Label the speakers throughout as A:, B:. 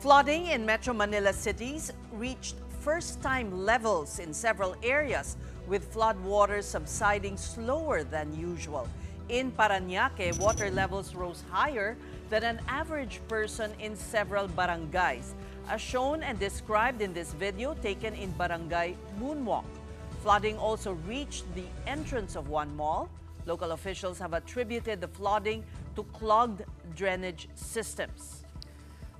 A: Flooding in Metro Manila cities reached first-time levels in several areas, with floodwaters subsiding slower than usual. In Parañaque, water levels rose higher than an average person in several barangays, as shown and described in this video taken in Barangay Moonwalk. Flooding also reached the entrance of one mall. Local officials have attributed the flooding to clogged drainage systems.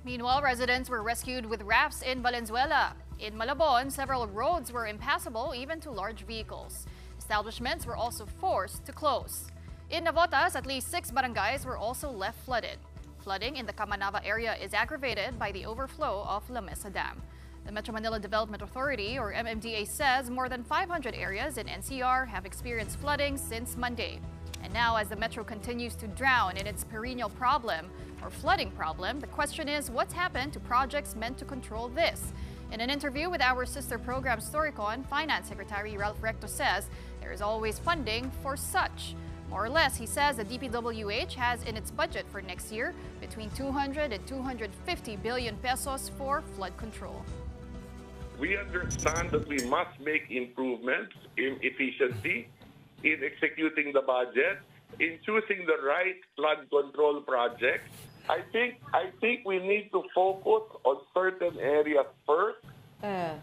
B: Meanwhile, residents were rescued with rafts in Valenzuela. In Malabon, several roads were impassable even to large vehicles. Establishments were also forced to close. In Navotas, at least 6 barangays were also left flooded. Flooding in the Kamanava area is aggravated by the overflow of La Mesa Dam. The Metro Manila Development Authority, or MMDA, says more than 500 areas in NCR have experienced flooding since Monday. And now, as the Metro continues to drown in its perennial problem, or flooding problem, the question is, what's happened to projects meant to control this? In an interview with our sister program Storycon, Finance Secretary Ralph Recto says there is always funding for such. More or less, he says the DPWH has in its budget for next year between 200 and 250 billion pesos for flood control.
C: We understand that we must make improvements in efficiency, in executing the budget, in choosing the right flood control projects. I think we need to focus on certain areas first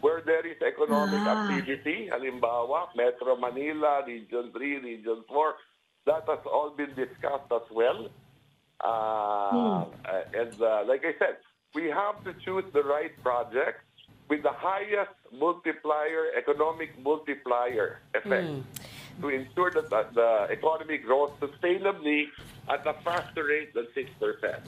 C: where there is economic activity. Halimbawa, Metro Manila, Region 3, Region 4. That has all been discussed as well. Like I said, we have to choose the right projects with the highest multiplier, economic multiplier effect to ensure that the economy grows sustainably at a faster rate than 6%.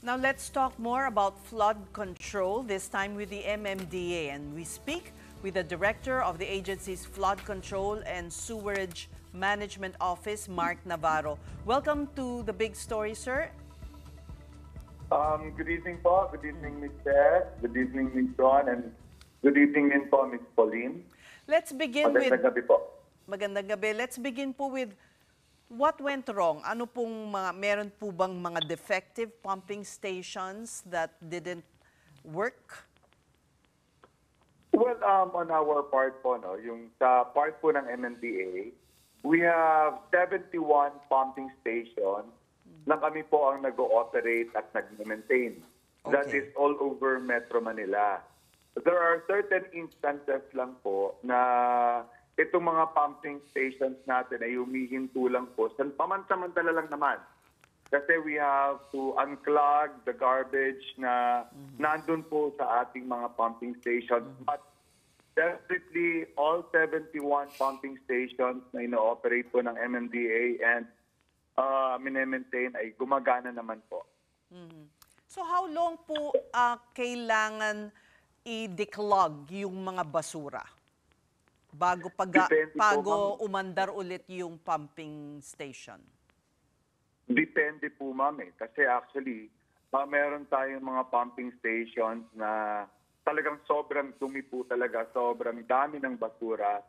A: Now let's talk more about flood control, this time with the MMDA. And we speak with the Director of the agency's Flood Control and Sewerage Management Office, Mark Navarro. Welcome to The Big Story, sir.
D: Good evening po. Good evening, Ms. Beth. Good evening, Ms. Ron. And good evening din po, Ms. Pauline.
A: Let's begin
D: Magandang gabi po.
A: Magandang gabi. Let's begin po with what went wrong? Ano pong meron po bang mga defective pumping stations that didn't work?
D: Well, on our part po, no, yung sa part po ng MMDA, we have 71 pumping stations na kami po ang nag-ooperate at nag-maintain. Okay. That is all over Metro Manila. There are certain instances lang po na itong mga pumping stations natin ay humihinto lang po. Pamansamantala lang naman. Kasi we have to unclog the garbage na nandun po sa ating mga pumping stations. But definitely, all 71 pumping stations na ino-operate po ng MMDA and minemaintain ay gumagana naman po.
A: So how long po kailangan i-declog yung mga basura bago umandar ulit yung pumping station?
D: Depende po, ma'am. Kasi actually, meron tayong mga pumping stations na talagang sobrang dumi po talaga, sobrang dami ng basura.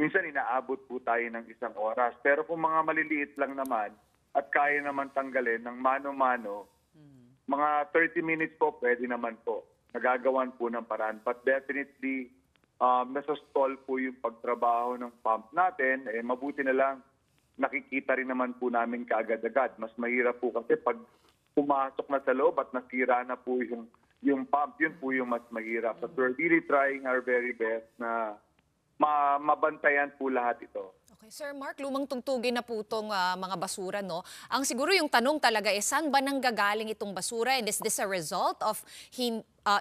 D: Minsan inaabot po tayo ng 1 oras. Pero kung mga maliliit lang naman at kaya naman tanggalin ng mano-mano, mga 30 minutes po pwede naman po. Nagagawan po ng paraan. But definitely, nasa-stall po yung pagtrabaho ng pump natin. Mabuti na lang, nakikita rin naman po namin kaagad-agad. Mas mahirap po kasi pag pumasok na sa loob at nasira na po yung pump, yun po yung mas mahirap. But we're really trying our very best na mabantayan po lahat ito.
E: Okay, Sir Mark, lumang tugtugin na po itong mga basura, no? Ang siguro yung tanong talaga is, saan ba nanggagaling itong basura? And is this a result of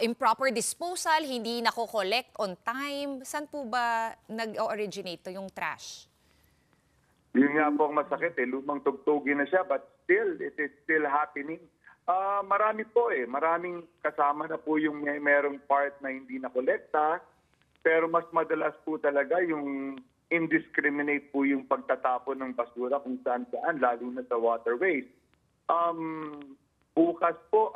E: improper disposal, hindi nako-collect on time? Saan po ba nag-originate yung trash?
D: Yun nga po ang masakit, lumang tugtugin na siya, but still, it is still happening. Marami po maraming kasama na po yung merong part na hindi na-kolekta, pero mas madalas po talaga yung indiscriminate po yung pagtatapon ng basura kung saan-saan, lalo na sa waterways. Bukas po,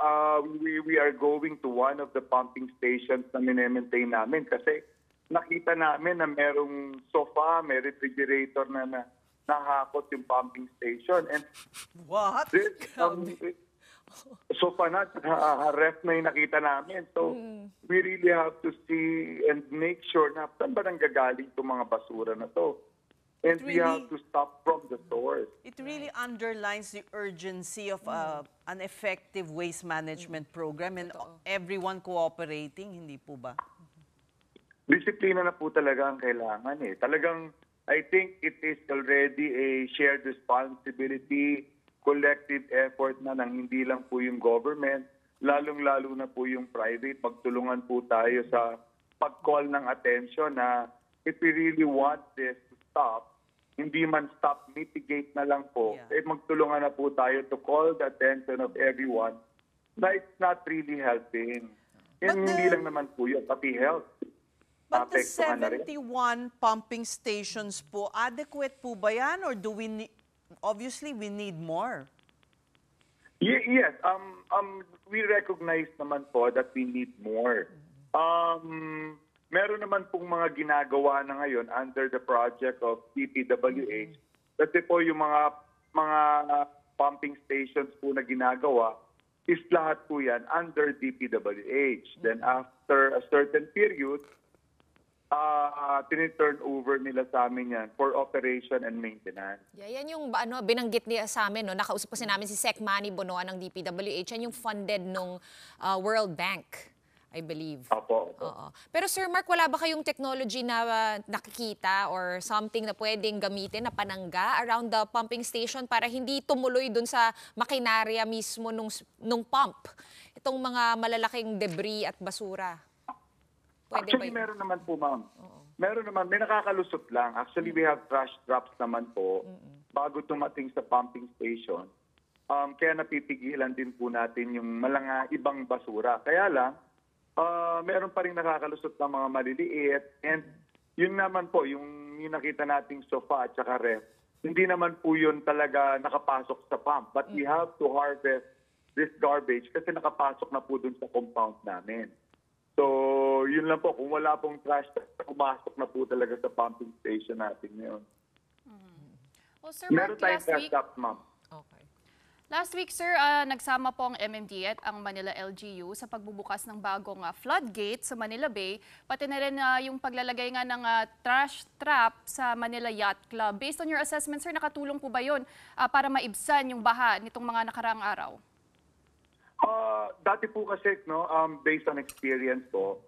D: we are going to one of the pumping stations na minemaintain namin kasi nakita namin na merong sofa, may refrigerator na nahakot yung pumping station. And
A: what?
D: sofa na, ref na yung nakita namin. So, we really have to see and make sure na saan ba nang gagaling itong mga basura na to. And we have to stop from the source.
A: It really underlines the urgency of an effective waste management program and everyone cooperating, hindi po ba?
D: Disiplina na po talaga ang kailangan eh. Talagang, I think it is already a shared responsibility, collective effort na ng hindi lang po yung government, lalong-lalo na po yung private. Magtulungan po tayo sa pag-call ng attention na if we really want this to stop, hindi man stop, mitigate na lang po.
A: Yeah.
D: Magtulungan na po tayo to call the attention of everyone na it's not really helping. And hindi lang naman po yun, pati health.
A: But the
D: Apektuhan na rin.
A: 71 pumping stations po, adequate po ba yan? Or do we need, obviously we need more?
D: Yes, we recognize naman po that we need more. Meron naman pong mga ginagawa na ngayon under the project of DPWH. Kasi po yung mga pumping stations po na ginagawa is lahat po yan under DPWH. Then after a certain period, tiniturn over nila sa amin yan for operation and maintenance.
E: Yeah, yan yung binanggit niya sa amin, no? Nakausap kasi namin si Sec Manny Bonoan ng DPWH. Yan yung funded nung World Bank, I believe.
D: Opo.
E: Oo. Pero Sir Mark, wala ba kayong technology na nakikita or something na pwedeng gamitin na panangga around the pumping station para hindi tumuloy dun sa makinarya mismo nung pump? Itong mga malalaking debris at basura. Pwede
D: Actually,
E: ba
D: meron naman po, ma'am. Meron naman. May nakakalusot lang. Actually, we have trash drops naman po bago tumating sa pumping station. Kaya napipigilan din po natin yung ibang basura. Kaya lang, meron pa rin nakakalusot na mga maliliit. And yun naman po, yung nakita nating sofa at saka ref, hindi naman po yun talaga nakapasok sa pump. But we have to harvest this garbage kasi nakapasok na po dun sa compound namin. So, yun lang po. Kung wala pong trash, pumasok na po talaga sa pumping station natin ngayon.
B: Well, Sir Mark,
D: Meron tayong trash drops, ma'am.
E: Okay.
B: Last week, sir, nagsama po ang MMDA at ang Manila LGU sa pagbubukas ng bagong floodgate sa Manila Bay, pati na rin yung paglalagay nga ng trash trap sa Manila Yacht Club. Based on your assessment, sir, nakatulong po ba yun para maibsan yung baha nitong mga nakaraang araw?
D: Dati po kasi, no, based on experience po,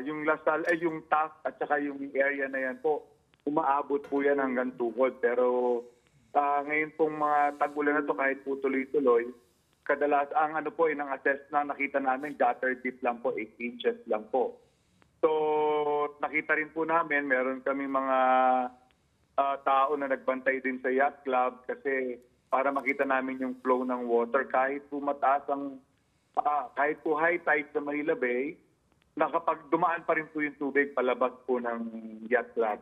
D: yung Lasal, yung Taft at saka yung area na yan po, umaabot po yan hanggang tukod. Pero ngayon pong mga tag-ulan na to, kahit po tuloy-tuloy, kadalas ang ng assess na nakita namin, gutter deep lang po, 8 inches lang po. So, nakita rin po namin, meron kami mga tao na nagbantay din sa yacht club kasi para makita namin yung flow ng water. Kahit po mataas kahit po high tide sa Manila Bay, dumaan pa rin po yung tubig palabas po ng yacht club.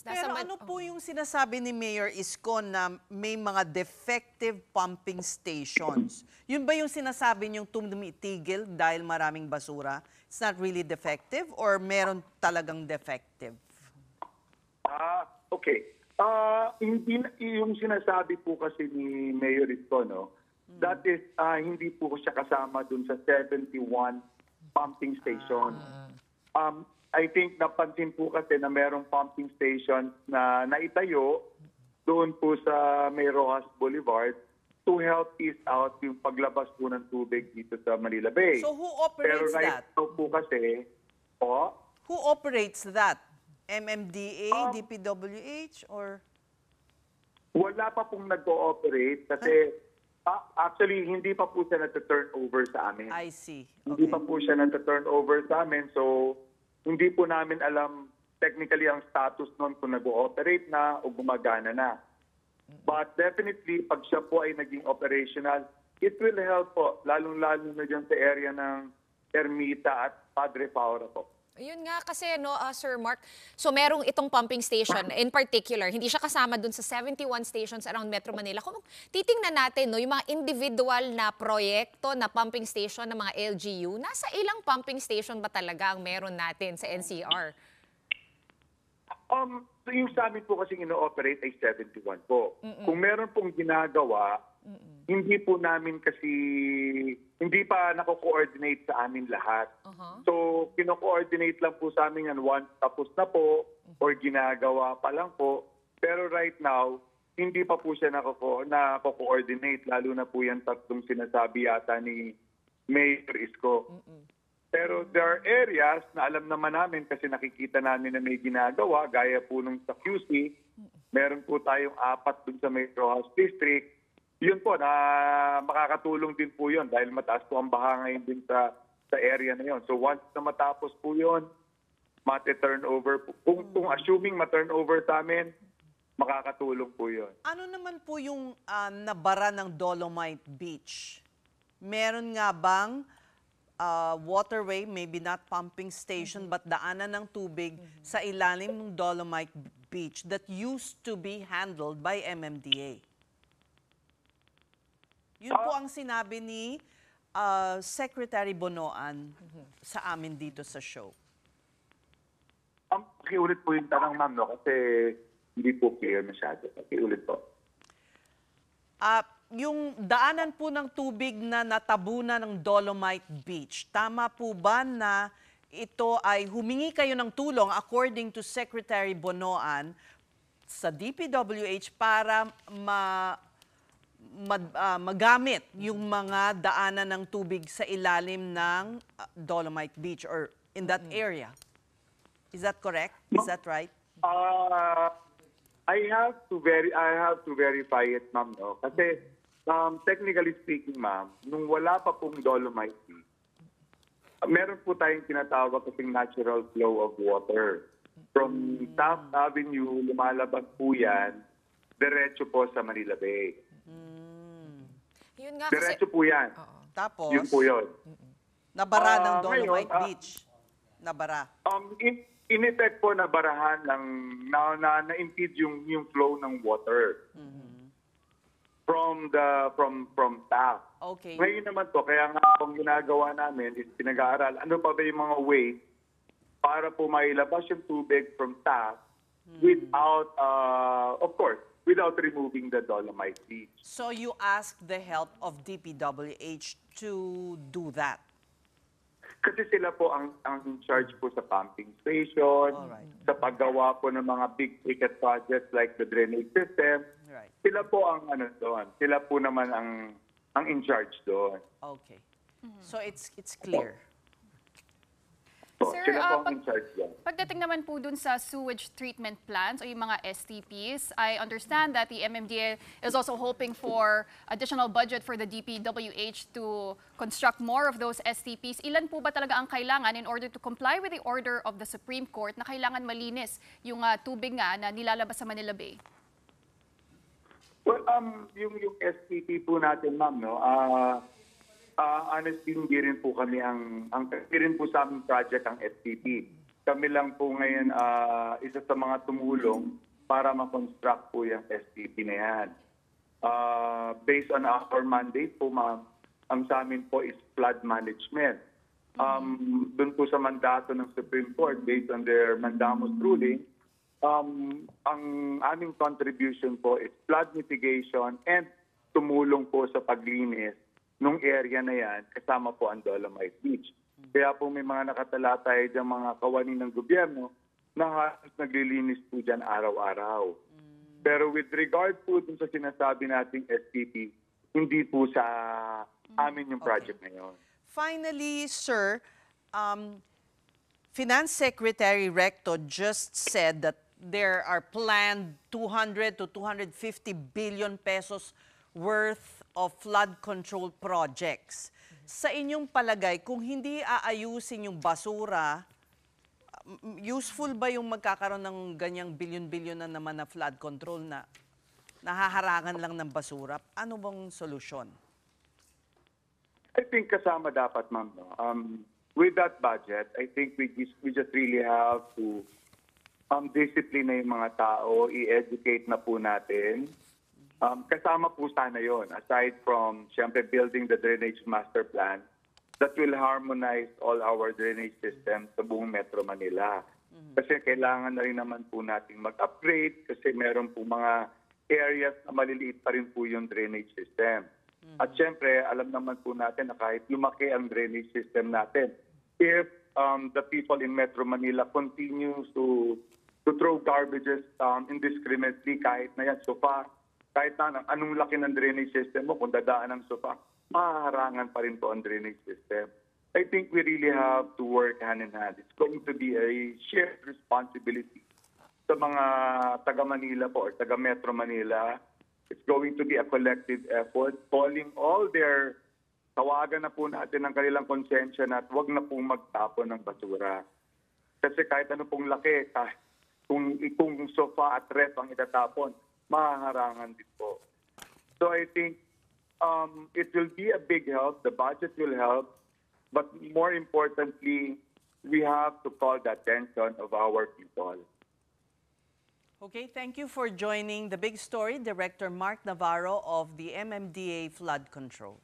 A: Pero ano po yung sinasabi ni Mayor Isko na may mga defective pumping stations? Yun ba yung sinasabi niyong tumitigil dahil maraming basura? It's not really defective or meron talagang defective?
D: Okay. Hindi yung sinasabi po kasi ni Mayor Isko, no? That is, hindi po siya kasama dun sa 71 pumping station. I think napansin po kasi na merong pumping station na naitayo doon po sa May Rojas Boulevard to help ease out yung paglabas po ng tubig dito sa Manila Bay.
A: So who operates
D: Pero
A: that?
D: Pero po kasi,
A: Who operates that? MMDA, DPWH, or?
D: wala pa pong nag-ooperate kasi actually hindi pa po siya nata-turn over sa amin.
A: I see.
D: Hindi pa po siya nata-turn over sa amin. So, hindi po namin alam technically ang status nun kung nag-ooperate na o gumagana na. But definitely, pag siya po ay naging operational, it will help po, lalong-lalo na dyan sa area ng Ermita at Padre Paura po.
E: Ayun nga kasi, no, Sir Mark, so merong itong pumping station in particular, hindi siya kasama dun sa 71 stations around Metro Manila. Kung titingnan natin, no, yung mga individual na proyekto na pumping station ng mga LGU, nasa ilang pumping station ba talaga ang meron natin sa NCR?
D: So yung sa amin po kasing ino-operate ay 71 po. Kung meron pong ginagawa, hindi po namin kasi, hindi pa nako-coordinate sa amin lahat. So, kino-coordinate lang po sa amin yan once tapos na po or ginagawa pa lang po. Pero right now, hindi pa po siya nako-coordinate, lalo na po yan tatlong sinasabi yata ni Mayor Isko. Pero there are areas na alam naman namin kasi nakikita namin na may ginagawa, gaya po nung sa QC, meron po tayong 4 dun sa Metro House District. Yun po, na makakatulong din po yun dahil mataas po ang baha ngayon din sa area na yun. So once na matapos po yun, mati-turnover po. Kung assuming ma-turnover sa amin, makakatulong po yun.
A: Ano naman po yung nabara ng Dolomite Beach? Meron nga bang waterway, maybe not pumping station, but daanan ng tubig sa ilalim ng Dolomite Beach that used to be handled by MMDA? Yun po ang sinabi ni Secretary Bonoan sa amin dito sa show.
D: Pakiulit po yung tanong, ma'am, no? Kasi hindi po clear masyado. Pakiulit po.
A: Yung daanan po ng tubig na natabunan ng Dolomite Beach, tama po ba na ito ay humingi kayo ng tulong according to Secretary Bonoan sa DPWH para magamit yung mga daanan ng tubig sa ilalim ng Dolomite Beach or in that area? Is that correct? Is that right?
D: I have to verify it, ma'am, no? Kasi technically speaking, ma'am, nung wala pa pong Dolomite Beach, meron po tayong tinatawag kasing natural flow of water. From Taft Avenue, lumalabas po yan, diretso po sa Manila Bay.
E: Yun nga
D: Diretso po yan.
A: Tapos,
D: Yun po yun.
A: nabara ng Dolomite
D: ngayon,
A: Beach. Nabara.
D: In effect po, nabarahan na-impede yung flow ng water. From Taft.
A: Okay.
D: Ngayon naman po, kaya nga ang ginagawa namin is pinag-aaral, ano pa ba yung mga ways para po mailabas yung tubig from Taft without, of course, without removing the Dolomite Beach.
A: So you asked the help of DPWH to do that?
D: Kasi sila po ang in charge po sa pumping station,
A: Alright.
D: sa paggawa po ng mga big ticket projects like the drainage system.
A: Right.
D: Sila po ang doon. Sila po naman ang in charge doon.
A: Okay. So it's clear.
D: So,
B: Sir,
D: sila po ang in charge doon.
B: Pagdating naman po dun sa sewage treatment plants o yung mga STPs, I understand that the MMDA is also hoping for additional budget for the DPWH to construct more of those STPs. Ilan po ba talaga ang kailangan in order to comply with the order of the Supreme Court na kailangan malinis yung tubig nga na nilalabas sa Manila Bay?
D: Well, yung STP po natin, ma'am, no, honestly, hindi rin po kami hindi rin po sa aming project ang STP. Kami lang po ngayon isa sa mga tumulong para ma-construct po yung STP na yan. Based on our mandate po, ma'am, ang sa amin po is flood management. Doon po sa mandato ng Supreme Court, based on their mandamus ruling, ang aming contribution po is flood mitigation and tumulong po sa paglinis nung area na yan, kasama po ang Dolomite Beach. Kaya po may mga nakatalakay dyan mga kawani ng gobyerno na halos naglilinis po dyan araw-araw. Pero with regard po dun sa sinasabi nating STP, hindi po sa amin yung project na yun.
A: Finally, sir, Finance Secretary Recto just said that there are planned 200 to 250 billion pesos worth of flood control projects. Sa inyong palagay, kung hindi aayusin yung basura, useful ba yung magkakaroon ng ganyang bilyon-bilyon na naman na flood control na nahaharangan lang ng basura? Ano bang solusyon?
D: I think kasama dapat, ma'am. No? With that budget, I think we just really have to discipline na yung mga tao, i-educate na po natin. Kasama po sana yon, aside from, siyempre, building the drainage master plan that will harmonize all our drainage systems sa buong Metro Manila. Kasi kailangan na rin naman po natin mag-upgrade kasi meron po mga areas na maliliit pa rin po yung drainage system. At syempre, alam naman po natin na kahit lumaki ang drainage system natin, if the people in Metro Manila continues to throw garbages indiscriminately kahit na yan sofa, kahit na anong laki ng drainage system mo, kung dadaan ng sofa, mahaharangan pa rin po ang drainage system. I think we really have to work hand in hand. It's going to be a shared responsibility sa mga taga-Manila po or taga-Metro Manila. It's going to be a collective effort, calling all their, tawagan na po natin ang kanilang konsensya na huwag na pong magtapon ng basura. Kasi kahit ano pong laki, kung sofa at ref ang itatapon, mahaharangan din po. So I think it will be a big help. The budget will help. But more importantly, we have to call the attention of our people.
A: Okay, thank you for joining The Big Story, Director Mark Navarro of the MMDA Flood Control.